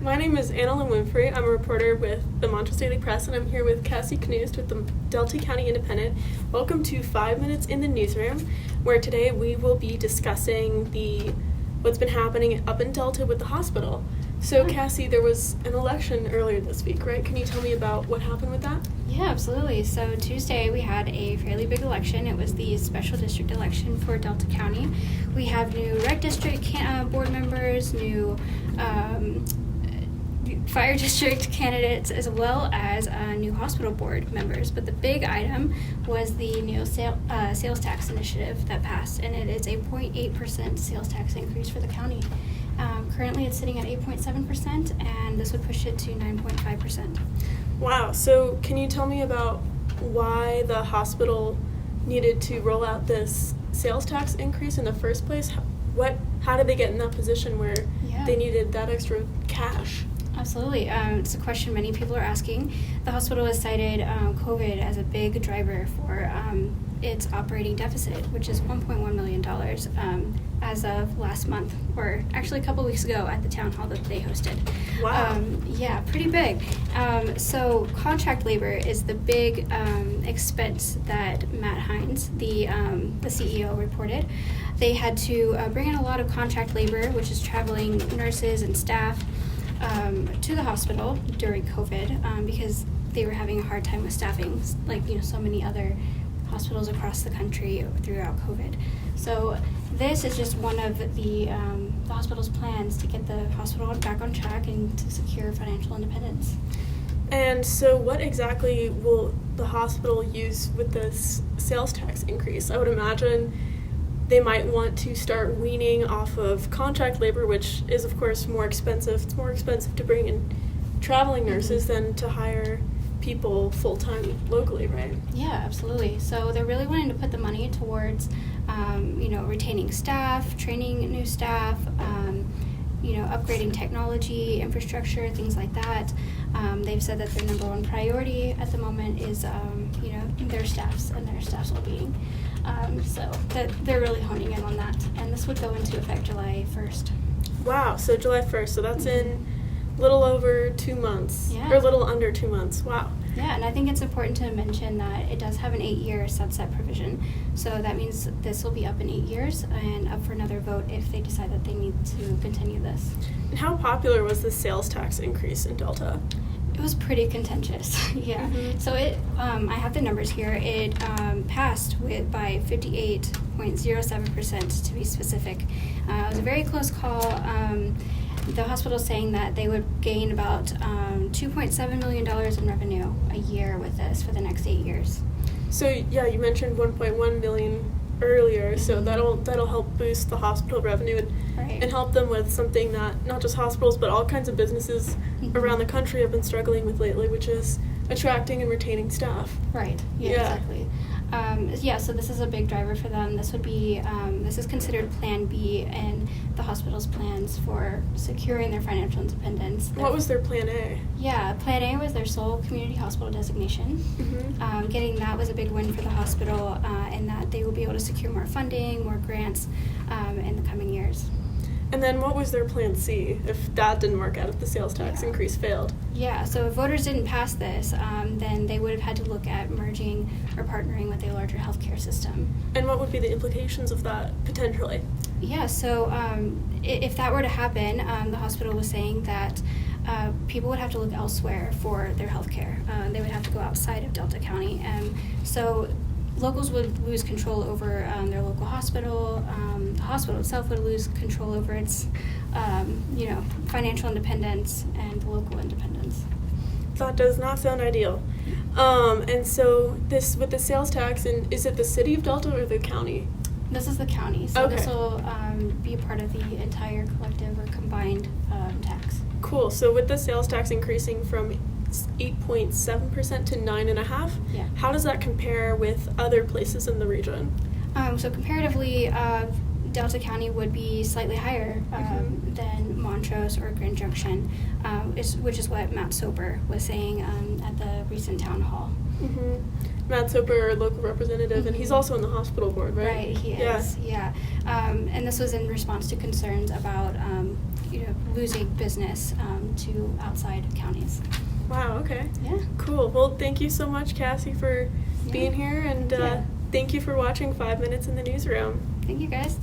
My name is Lynn Winfrey. I'm a reporter with the Montrose Daily Press, and I'm here with Cassie Knust with the Delta County Independent. Welcome to 5 Minutes in the Newsroom, where today we will be discussing what's been happening up in Delta with the hospital. So, Cassie, there was an election earlier this week, right? Can you tell me about what happened with that? Yeah, absolutely. So Tuesday we had a fairly big election. It was the special district election for Delta County. We have new rec district board members, new fire district candidates, as well as new hospital board members. But the big item was the new sales tax initiative that passed, and it is a 0.8% sales tax increase for the county. Currently it's sitting at 8.7%, and this would push it to 9.5%. Wow. So can you tell me about why the hospital needed to roll out this sales tax increase in the first place? How did they get in that position where they needed that extra cash? Absolutely. It's a question many people are asking. The hospital has cited COVID as a big driver for its operating deficit, which is $1.1 million as of last month, or actually a couple weeks ago at the town hall that they hosted. Wow. Yeah, pretty big. So contract labor is the big expense that Matt Hines, the CEO, reported. They had to bring in a lot of contract labor, which is traveling nurses and staff, to the hospital during COVID because they were having a hard time with staffing, like so many other hospitals across the country throughout COVID. So this is just one of the hospital's plans to get the hospital back on track and to secure financial independence. And so what exactly will the hospital use with this sales tax increase? I would imagine they might want to start weaning off of contract labor, which is, of course, more expensive. It's more expensive to bring in traveling nurses than to hire people full-time locally, right? Yeah, absolutely. So they're really wanting to put the money towards, retaining staff, training new staff, upgrading technology, infrastructure, things like that. They've said that their number one priority at the moment is, their staff's and their staff's well-being. So that they're really honing in on that. And this would go into effect July 1st. Wow, so July 1st. So that's in a little over 2 months. Yeah. Or a little under 2 months. Wow. Yeah, and I think it's important to mention that it does have an 8-year sunset provision. So that means this will be up in 8 years and up for another vote if they decide that they need to continue this. And how popular was the sales tax increase in Delta? It was pretty contentious, yeah. Mm-hmm. So I have the numbers here. It passed by 58.07% to be specific. It was a very close call. The hospital is saying that they would gain about $2.7 million in revenue a year with this for the next 8 years. So yeah, you mentioned 1.1 million earlier, so that'll help boost the hospital revenue and help them with something that not just hospitals but all kinds of businesses around the country have been struggling with lately, which is attracting and retaining staff. Right. Yeah. Exactly. So this is a big driver for them. This would be this is considered Plan B in the hospital's plans for securing their financial independence. What was their Plan A? Yeah, Plan A was their sole community hospital designation. Mm-hmm. Getting that was a big win for the hospital, in that they will be able to secure more funding, more grants in the coming years. And then what was their Plan C if that didn't work out, if the sales tax increase failed? Yeah, so if voters didn't pass this, then they would have had to look at merging or partnering with a larger healthcare system. And what would be the implications of that, potentially? Yeah, so if that were to happen, the hospital was saying that people would have to look elsewhere for their healthcare. They would have to go outside of Delta County. So locals would lose control over their local hospital. The hospital itself would lose control over its, financial independence and local independence. That does not sound ideal. And so this with the sales tax, and is it the city of Delta or the county? This is the county, so Okay. This will be a part of the entire collective or combined tax. Cool. So with the sales tax increasing from 8.7% to 9.5%, how does that compare with other places in the region? So comparatively, Delta County would be slightly higher than Montrose or Grand Junction, which is what Matt Soper was saying at the recent town hall. Mm-hmm. Matt Soper, local representative, and he's also on the hospital board, right? Right, he is, yeah. And this was in response to concerns about, losing business to outside counties. Wow, okay. Yeah. Cool. Well, thank you so much, Cassie, for being here, and Yeah. thank you for watching 5 Minutes in the Newsroom. Thank you, guys.